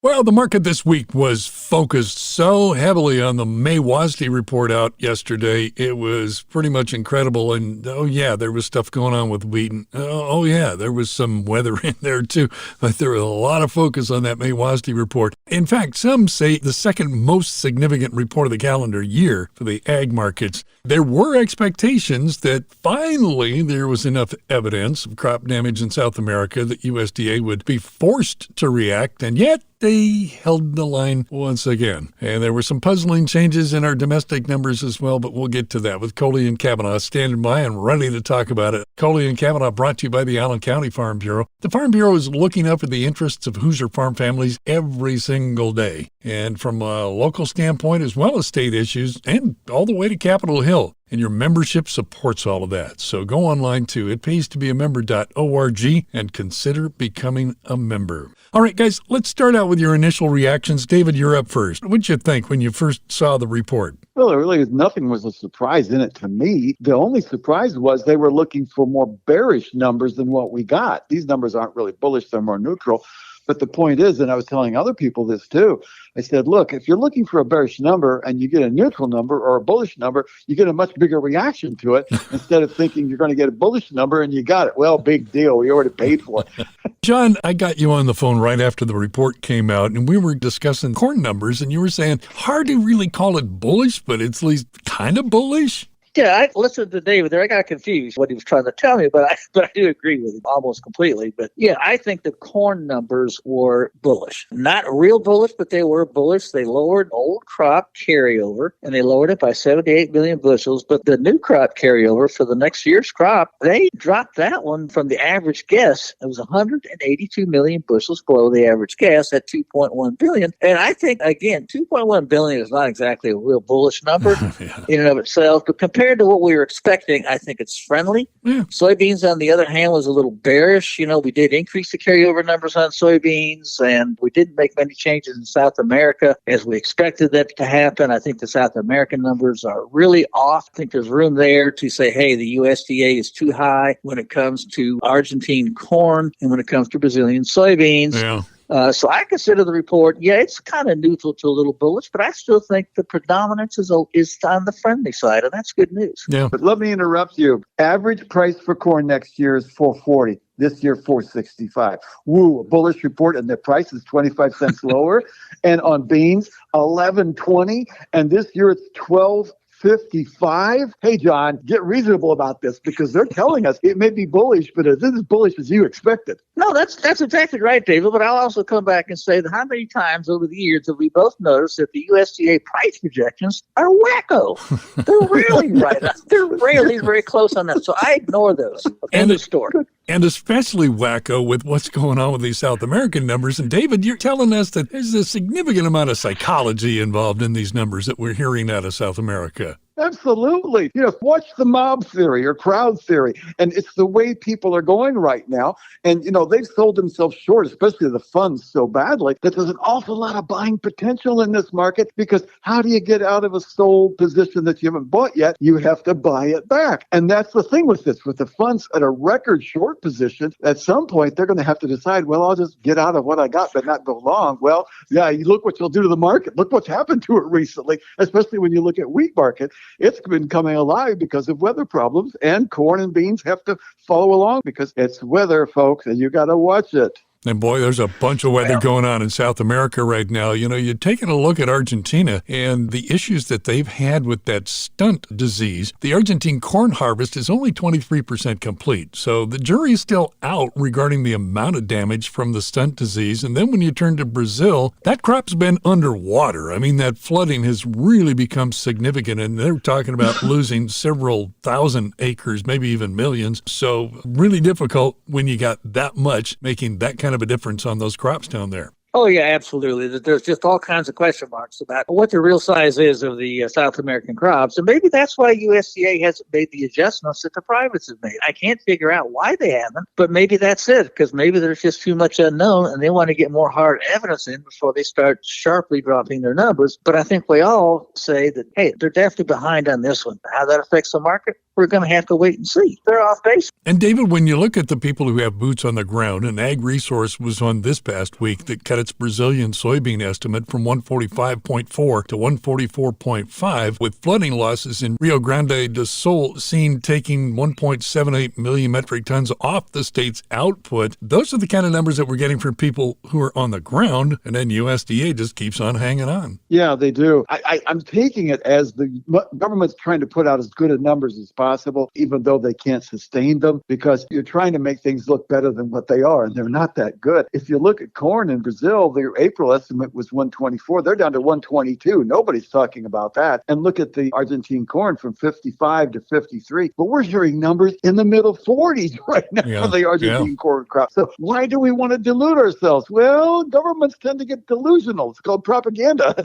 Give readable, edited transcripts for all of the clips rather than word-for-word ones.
Well, the market this week was focused so heavily on the May WASDE report out yesterday. It was pretty much incredible. And, oh, yeah, there was stuff going on with wheat. And, oh, yeah, there was some weather in there, too. But there was a lot of focus on that May WASDE report. In fact, some say the second most significant report of the calendar year for the ag markets. There were expectations that finally there was enough evidence of crop damage in South America that USDA would be forced to react. And yet, they held the line once again. And there were some puzzling changes in our domestic numbers as well, but we'll get to that with Kohli and Cavanaugh standing by and ready to talk about it. Kohli and Cavanaugh brought to you by the Allen County Farm Bureau. The Farm Bureau is looking out for the interests of Hoosier farm families every single day. And from a local standpoint as well as state issues and all the way to Capitol Hill. And your membership supports all of that. So go online to itpaystobeamember.org and consider becoming a member. All right, guys, let's start out with your initial reactions. David, you're up first. What'd you think when you first saw the report? Well, there really was nothing was a surprise in it to me. The only surprise was they were looking for more bearish numbers than what we got. These numbers aren't really bullish, they're more neutral. But the point is, and I was telling other people this too, I said, look, if you're looking for a bearish number and you get a neutral number or a bullish number, you get a much bigger reaction to it instead of thinking you're going to get a bullish number and you got it. Well, big deal. We already paid for it. John, I got you on the phone right after the report came out, and we were discussing corn numbers, and you were saying hard to really call it bullish, but it's at least kind of bullish. Yeah, I listened to David there. I got confused what he was trying to tell me, but I do agree with him almost completely. But yeah, I think the corn numbers were bullish. Not real bullish, but they were bullish. They lowered old crop carryover, and they lowered it by 78 million bushels. But the new crop carryover for the next year's crop, they dropped that one from the average guess. It was 182 million bushels below the average guess at 2.1 billion. And I think, again, 2.1 billion is not exactly a real bullish number in and of itself, but compared to what we were expecting, I think it's friendly. Yeah. Soybeans, on the other hand, was a little bearish. You know, we did increase the carryover numbers on soybeans, and we didn't make many changes in South America as we expected that to happen. I think the South American numbers are really off. I think there's room there to say, hey, the USDA is too high when it comes to Argentine corn and when it comes to Brazilian soybeans. Yeah. So I consider the report, it's kind of neutral to a little bullish, but I still think the predominance is on the friendly side, and that's good news. Yeah. But let me interrupt you. Average price for corn next year is $4.40. This year, $4.65. Woo, a bullish report, and the price is 25 cents lower. And on beans, $11.20, and this year it's $12.55. Hey, John, get reasonable about this because they're telling us it may be bullish, but it isn't as bullish as you expected. No, that's exactly right, David. But I'll also come back and say that how many times over the years have we both noticed that the USDA price projections are wacko? They're really right. They're really very close on that. So I ignore those. End of story. And especially wacko with what's going on with these South American numbers. And David, you're telling us that there's a significant amount of psychology involved in these numbers that we're hearing out of South America. Absolutely. Watch the mob theory or crowd theory. And it's the way people are going right now. And, they've sold themselves short, especially the funds, so badly that there's an awful lot of buying potential in this market because how do you get out of a sold position that you haven't bought yet? You have to buy it back. And that's the thing with this. With the funds at a record short position, at some point, they're going to have to decide, well, I'll just get out of what I got, but not go long. Well, yeah, you look what you'll do to the market. Look what's happened to it recently, especially when you look at wheat market. It's been coming alive because of weather problems, and corn and beans have to follow along because it's weather, folks, and you got to watch it. And boy, there's a bunch of weather going on in South America right now. You're taking a look at Argentina and the issues that they've had with that stunt disease. The Argentine corn harvest is only 23% complete. So the jury is still out regarding the amount of damage from the stunt disease. And then when you turn to Brazil, that crop's been underwater. I mean, that flooding has really become significant. And they're talking about losing several thousand acres, maybe even millions. So really difficult when you got that much, making that kind of a difference on those crops down there. Oh, yeah, absolutely. There's just all kinds of question marks about what the real size is of the South American crops. And maybe that's why USDA hasn't made the adjustments that the privates have made. I can't figure out why they haven't, but maybe that's it, because maybe there's just too much unknown and they want to get more hard evidence in before they start sharply dropping their numbers. But I think we all say that, hey, they're definitely behind on this one. How that affects the market, we're going to have to wait and see. They're off base. And David, when you look at the people who have boots on the ground, and Ag Resource was on this past week that cut its Brazilian soybean estimate from 145.4 to 144.5, with flooding losses in Rio Grande do Sul seen taking 1.78 million metric tons off the state's output. Those are the kind of numbers that we're getting from people who are on the ground, and then USDA just keeps on hanging on. Yeah, they do. I'm taking it as the government's trying to put out as good a numbers as possible, even though they can't sustain them, because you're trying to make things look better than what they are, and they're not that good. If you look at corn in Brazil, their April estimate was 124. They're down to 122. Nobody's talking about that. And look at the Argentine corn from 55 to 53. But we're hearing numbers in the middle 40s right now for the Argentine corn crop. So why do we want to delude ourselves? Well, governments tend to get delusional. It's called propaganda.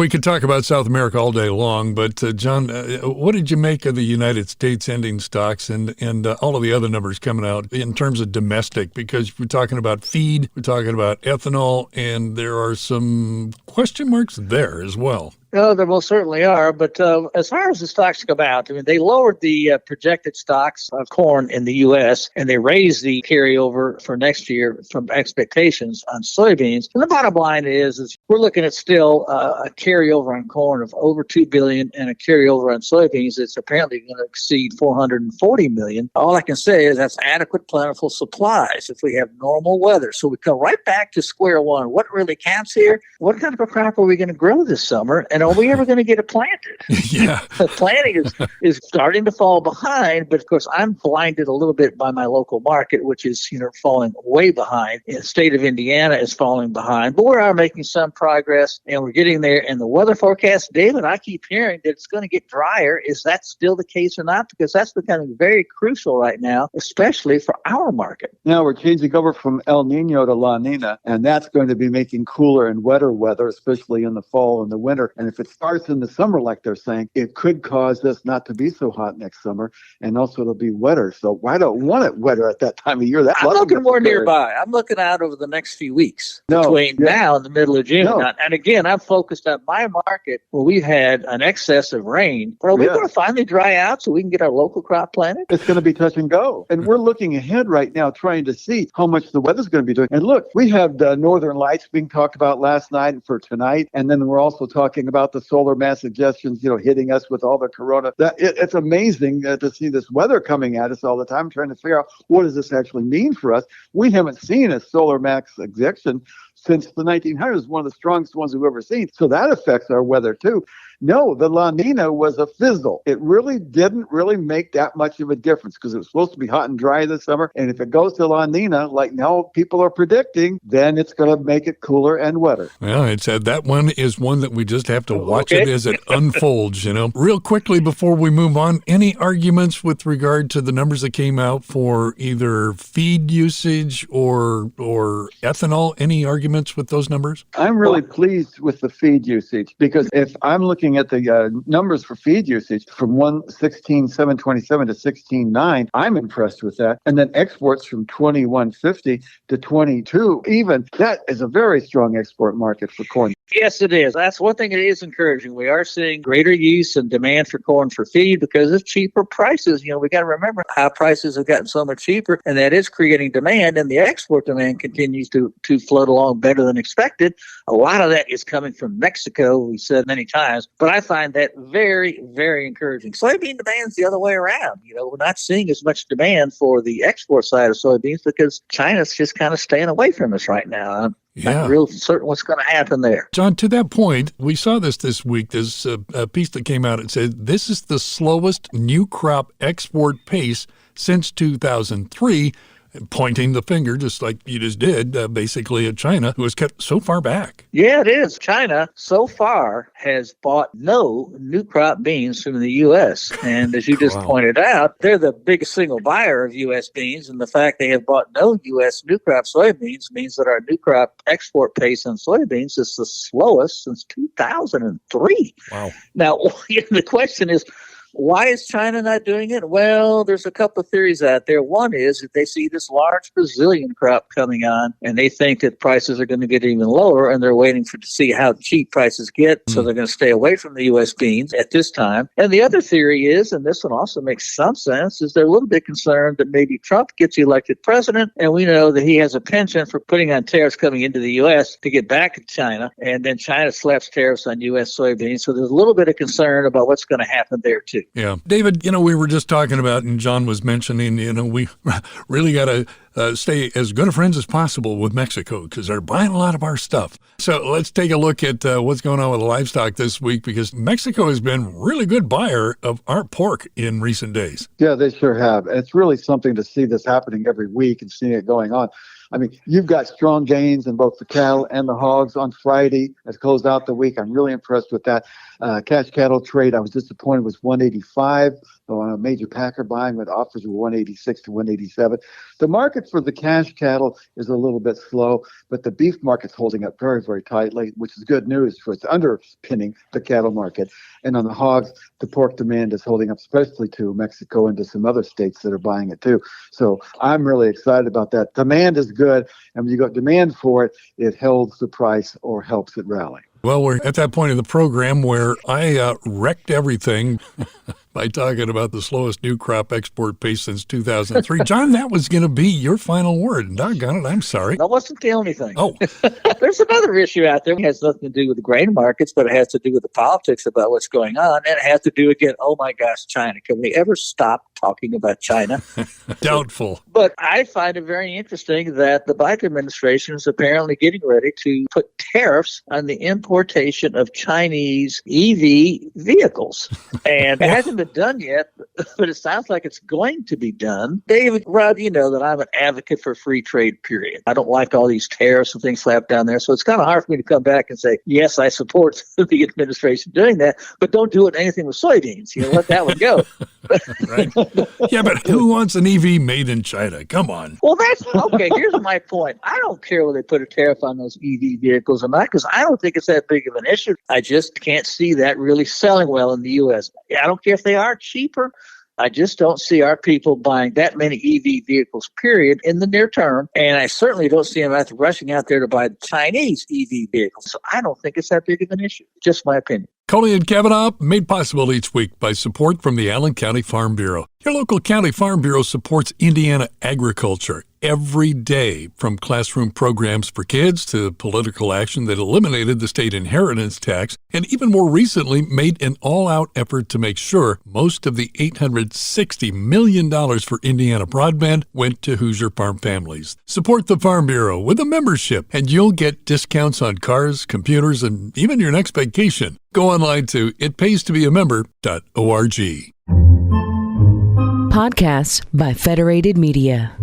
We could talk about South America all day long, but John, what did you make of the United States ending stocks and all of the other numbers coming out in terms of domestic? Because we're talking about feed, we're talking about ethanol, and there are some question marks there as well. No, there most certainly are. But as far as the stocks come out, they lowered the projected stocks of corn in the U.S. and they raised the carryover for next year from expectations on soybeans. And the bottom line is we're looking at still a carryover on corn of over $2 billion and a carryover on soybeans that's apparently going to exceed $440 million. All I can say is that's adequate, plentiful supplies if we have normal weather. So we come right back to square one. What really counts here? What kind of a crop are we going to grow this summer? And are we ever going to get it planted? Yeah. The planting is starting to fall behind, but of course I'm blinded a little bit by my local market, which is, falling way behind. The state of Indiana is falling behind, but we are making some progress and we're getting there. And the weather forecast, David, I keep hearing that it's going to get drier. Is that still the case or not? Because that's becoming very crucial right now, especially for our market. Now we're changing over from El Nino to La Nina, and that's going to be making cooler and wetter weather, especially in the fall and the winter. And if it starts in the summer, like they're saying, it could cause us not to be so hot next summer, and also it'll be wetter. So I don't want it wetter at that time of year. I'm looking more nearby. I'm looking out over the next few weeks between now and the middle of June. And again, I'm focused on my market where we've had an excess of rain. Are we going to finally dry out so we can get our local crop planted? It's going to be touch and go. And we're looking ahead right now trying to see how much the weather's going to be doing. And look, we have the northern lights being talked about last night and for tonight. And then we're also talking about the solar mass suggestions, hitting us with all the corona. It's amazing to see this weather coming at us all the time, trying to figure out what does this actually mean for us. We haven't seen a solar max suggestion since the 1900s, one of the strongest ones we've ever seen. So that affects our weather too. No, the La Nina was a fizzle. It really didn't make that much of a difference because it was supposed to be hot and dry this summer. And if it goes to La Nina, like now people are predicting, then it's going to make it cooler and wetter. Well, it said that one is one that we just have to watch it as it unfolds, Real quickly before we move on, any arguments with regard to the numbers that came out for either feed usage or ethanol? Any arguments with those numbers? I'm really pleased with the feed usage because if I'm looking at the numbers for feed usage from 16,727 to 16,9, I'm impressed with that. And then exports from 2150 to 22, even that is a very strong export market for corn. Yes, it is. That's one thing that is encouraging. We are seeing greater use and demand for corn for feed because of cheaper prices. We got to remember how prices have gotten so much cheaper, and that is creating demand, and the export demand continues to float along better than expected. A lot of that is coming from Mexico, we said many times, but I find that very, very encouraging. Soybean demand's the other way around. We're not seeing as much demand for the export side of soybeans because China's just kind of staying away from us right now. Not real certain what's going to happen there. John, to that point, we saw this week. There's a piece that came out. It said this is the slowest new crop export pace since 2003, pointing the finger, just like you just did, basically at China, who has kept so far back. Yeah, it is. China so far has bought no new crop beans from the U.S. And as you just pointed out, they're the biggest single buyer of U.S. beans. And the fact they have bought no U.S. new crop soybeans means that our new crop export pace on soybeans is the slowest since 2003. Wow. Now, the question is, Why is China not doing it? Well, there's a couple of theories out there. One is that they see this large Brazilian crop coming on, and they think that prices are going to get even lower, and they're waiting to see how cheap prices get, so they're going to stay away from the U.S. beans at this time. And the other theory is, and this one also makes some sense, is they're a little bit concerned that maybe Trump gets elected president, and we know that he has a penchant for putting on tariffs coming into the U.S. to get back at China, and then China slaps tariffs on U.S. soybeans. So there's a little bit of concern about what's going to happen there, too. Yeah. David, we were just talking about, and John was mentioning, we really got to stay as good of friends as possible with Mexico because they're buying a lot of our stuff. So let's take a look at what's going on with livestock this week, because Mexico has been a really good buyer of our pork in recent days. Yeah, they sure have. And it's really something to see this happening every week and seeing it going on. I mean, you've got strong gains in both the cattle and the hogs on Friday as closed out the week. I'm really impressed with that. Cash cattle trade, I was disappointed, was 185. On a major packer buying with offers were 186 to 187. The market for the cash cattle is a little bit slow, but the beef market's holding up very, very tightly, which is good news for it's underpinning the cattle market. And on the hogs, the pork demand is holding up, especially to Mexico and to some other states that are buying it too. So I'm really excited about that. Demand is good, and when you got demand for it, it holds the price or helps it rally. Well, we're at that point in the program where I wrecked everything by talking about the slowest new crop export pace since 2003. John, that was going to be your final word. Doggone it, I'm sorry. That wasn't the only thing. Oh. There's another issue out there. It has nothing to do with the grain markets, but it has to do with the politics about what's going on. And it has to do, again, oh my gosh, China. Can we ever stop talking about China? Doubtful. But I find it very interesting that the Biden administration is apparently getting ready to put tariffs on the importation of Chinese EV vehicles. And it hasn't been done yet, but it sounds like it's going to be done. David, Rod, you know that I'm an advocate for free trade, period. I don't like all these tariffs and things slapped down there. So it's kind of hard for me to come back and say, yes, I support the administration doing that, but don't do it anything with soybeans. Let that one go. Right. Yeah, but who wants an EV made in China? Come on. Well, that's okay. Here's my point. I don't care whether they put a tariff on those EV vehicles or not, because I don't think it's that big of an issue. I just can't see that really selling well in the U.S. I don't care if they are cheaper. I just don't see our people buying that many EV vehicles, period, in the near term. And I certainly don't see them rushing out there to buy Chinese EV vehicles. So I don't think it's that big of an issue. Just my opinion. Kohli and Cavanaugh, made possible each week by support from the Allen County Farm Bureau. Your local county farm bureau supports Indiana agriculture every day, from classroom programs for kids to political action that eliminated the state inheritance tax, and even more recently made an all-out effort to make sure most of the $860 million for Indiana broadband went to Hoosier farm families. Support the Farm Bureau with a membership, and you'll get discounts on cars, computers, and even your next vacation. Go online to itpaystobeamember.org. Podcasts by Federated Media.